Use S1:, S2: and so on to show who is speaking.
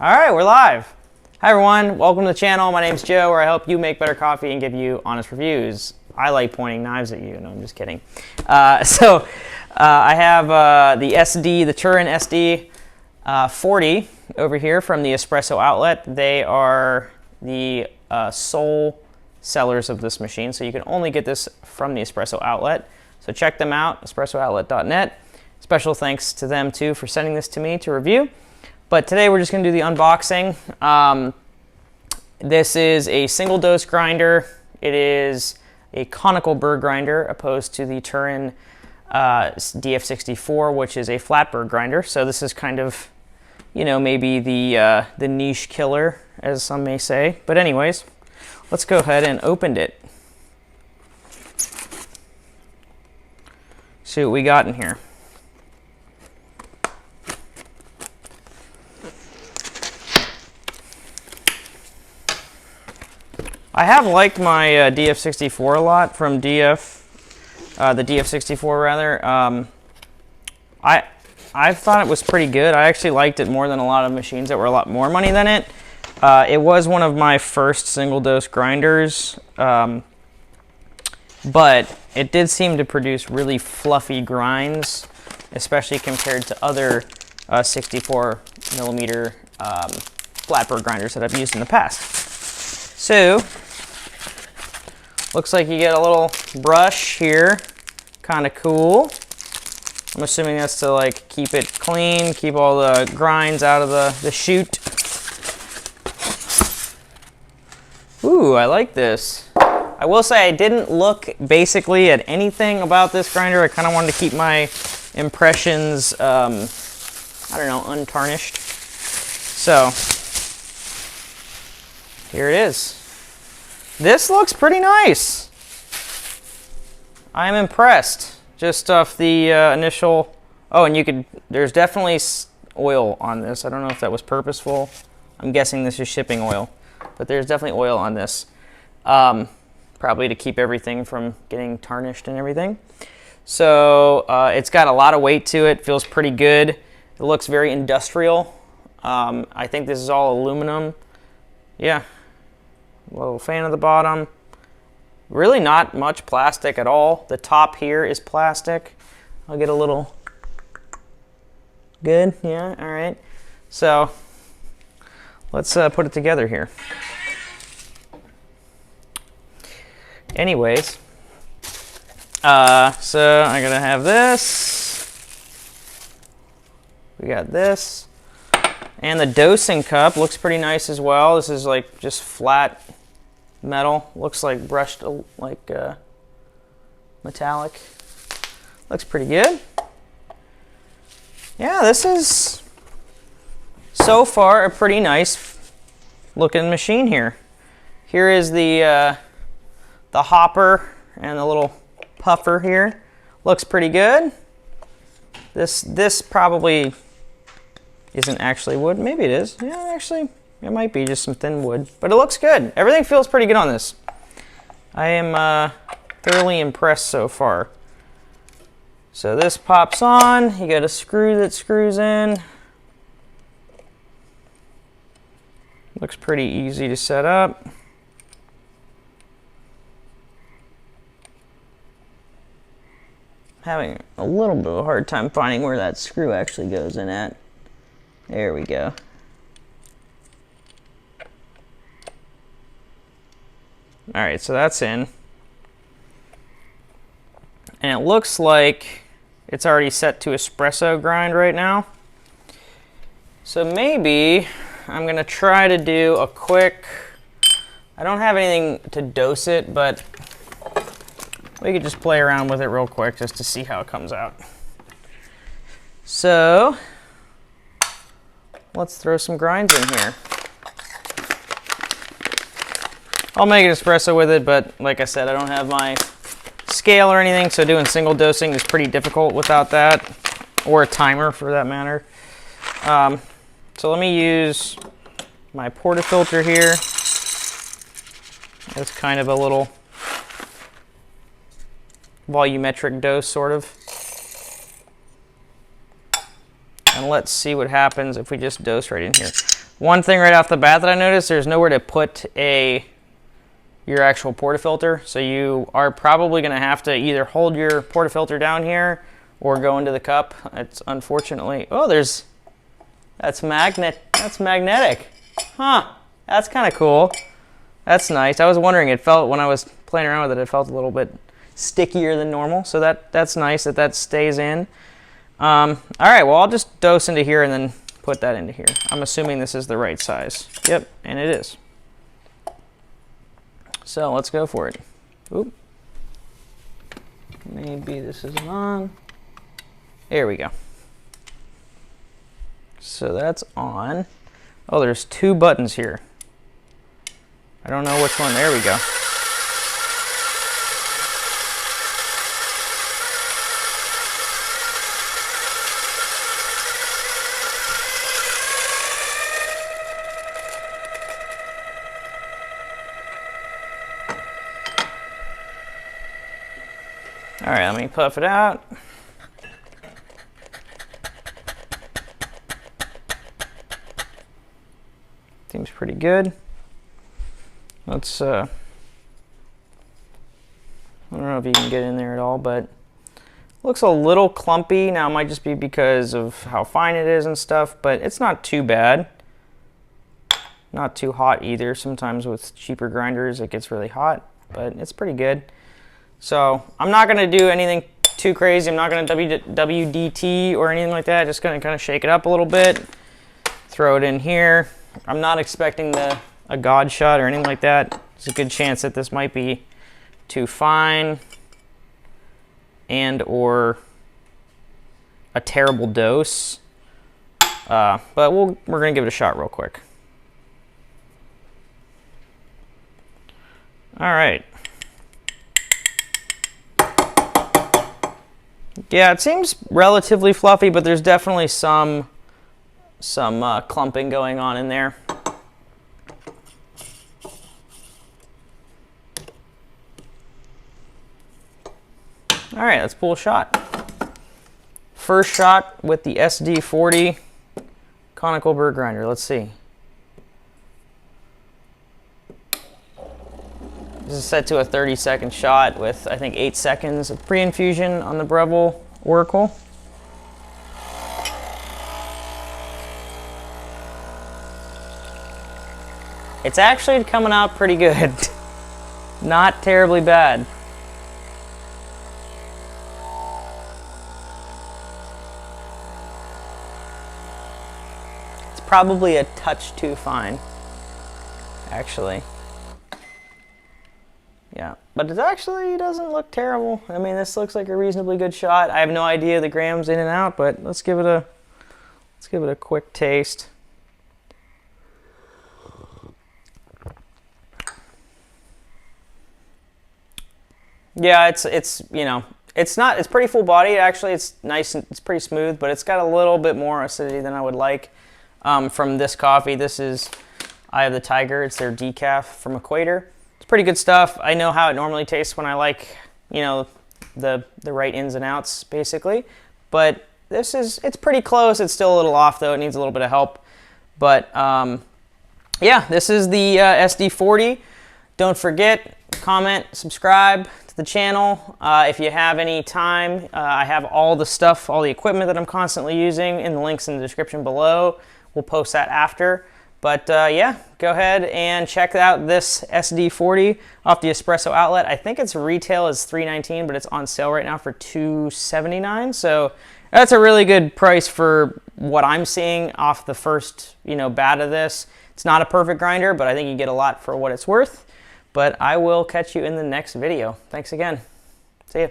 S1: All right, we're live. Hi everyone, welcome to the channel. My name's Joe, where I help you make better coffee and give you honest reviews. I like pointing knives at you. No, I'm just kidding. I have the Turin SD40 over here from the Espresso outlet. They are the sole sellers of this machine, so you can only get this from the Espresso outlet. So check them out, espressooutlet.net. Special thanks to them too for sending this to me to review. But today we're just going to do the unboxing. This is a single dose grinder. It is a conical burr grinder opposed to the Turin DF64, which is a flat burr grinder. So this is kind of, you know, maybe the niche killer, as some may say. But anyways, let's go ahead and open it. See what we got in here. I have liked my DF64 a lot from the DF64 rather. I thought it was pretty good. I actually liked it more than a lot of machines that were a lot more money than it. It was one of my first single dose grinders, but it did seem to produce really fluffy grinds, especially compared to other 64 millimeter flat burr grinders that I've used in the past. So, looks like you get a little brush here, kind of cool. I'm assuming that's to like keep it clean, keep all the grinds out of the chute. Ooh, I like this. I will say I didn't look basically at anything about this grinder. I kind of wanted to keep my impressions, I don't know, untarnished. So, here it is. This looks pretty nice. I'm impressed. Just off the initial, oh, and there's definitely oil on this. I don't know if that was purposeful. I'm guessing this is shipping oil, but there's definitely oil on this. Probably to keep everything from getting tarnished and everything. So it's got a lot of weight to it, feels pretty good. It looks very industrial. I think this is all aluminum. Yeah. Little fan of the bottom. Really not much plastic at all. The top here is plastic. I'll get a little. Good, yeah, all right. So let's put it together here. Anyways, so I'm gonna have this. We got this. And the dosing cup looks pretty nice as well. This is like just flat metal. Looks like brushed like metallic. Looks pretty good. Yeah, this is so far a pretty nice looking machine here. Here is the hopper and the little puffer here. Looks pretty good. This probably isn't actually wood. Maybe it is. Yeah, actually, it might be just some thin wood. But it looks good. Everything feels pretty good on this. I am thoroughly impressed so far. So this pops on. You got a screw that screws in. Looks pretty easy to set up. Having a little bit of a hard time finding where that screw actually goes in at. There we go. All right, so that's in. And it looks like it's already set to espresso grind right now. So maybe I'm gonna try to do a quick, I don't have anything to dose it, but we could just play around with it real quick just to see how it comes out. So, let's throw some grinds in here. I'll make an espresso with it, but like I said, I don't have my scale or anything, so doing single dosing is pretty difficult without that, or a timer for that matter. So let me use my portafilter here. It's kind of a little volumetric dose, sort of. and let's see what happens if we just dose right in here. One thing right off the bat that I noticed, there's nowhere to put your actual portafilter, so you are probably going to have to either hold your portafilter down here or go into the cup. It's unfortunately, oh, that's magnetic. Huh, that's kind of cool. That's nice. I was wondering, it felt, when I was playing around with it, it felt a little bit stickier than normal, so that's nice that stays in. All right, well, I'll just dose into here and then put that into here. I'm assuming this is the right size. Yep, and it is. So let's go for it. Oop. Maybe this isn't on. There we go. So that's on. Oh, there's 2 buttons here. I don't know which one. There we go. All right, let me puff it out. Seems pretty good. Let's, I don't know if you can get in there at all, but looks a little clumpy. Now, it might just be because of how fine it is and stuff, but it's not too bad. Not too hot either. Sometimes with cheaper grinders, it gets really hot, but it's pretty good. So I'm not going to do anything too crazy. I'm not going to WDT or anything like that. Just going to kind of shake it up a little bit, throw it in here. I'm not expecting a God shot or anything like that. There's a good chance that this might be too fine and or a terrible dose. But we're going to give it a shot real quick. All right. Yeah, it seems relatively fluffy, but there's definitely some clumping going on in there. All right, let's pull a shot. First shot with the SD40 conical burr grinder. Let's see. This is set to a 30-second shot with, I think, 8 seconds of pre-infusion on the Breville Oracle. It's actually coming out pretty good. Not terribly bad. It's probably a touch too fine, actually. Yeah, but it actually doesn't look terrible. I mean, this looks like a reasonably good shot. I have no idea the grams in and out, but let's give it a quick taste. Yeah, it's you know, it's pretty full bodied. Actually, it's nice and it's pretty smooth, but it's got a little bit more acidity than I would like from this coffee. This is Eye of the Tiger. It's their decaf from Equator. Pretty good stuff. I know how it normally tastes when I like, you know, the right ins and outs, basically. But it's pretty close. It's still a little off, though. It needs a little bit of help. But, yeah, this is the SD40. Don't forget, comment, subscribe to the channel. If you have any time, I have all the stuff, all the equipment that I'm constantly using in the links in the description below. We'll post that after. But yeah, go ahead and check out this SD40 off the Espresso outlet. I think its retail is $3.19, but it's on sale right now for $2.79. So that's a really good price for what I'm seeing off the first, you know, bat of this. It's not a perfect grinder, but I think you get a lot for what it's worth. But I will catch you in the next video. Thanks again. See ya.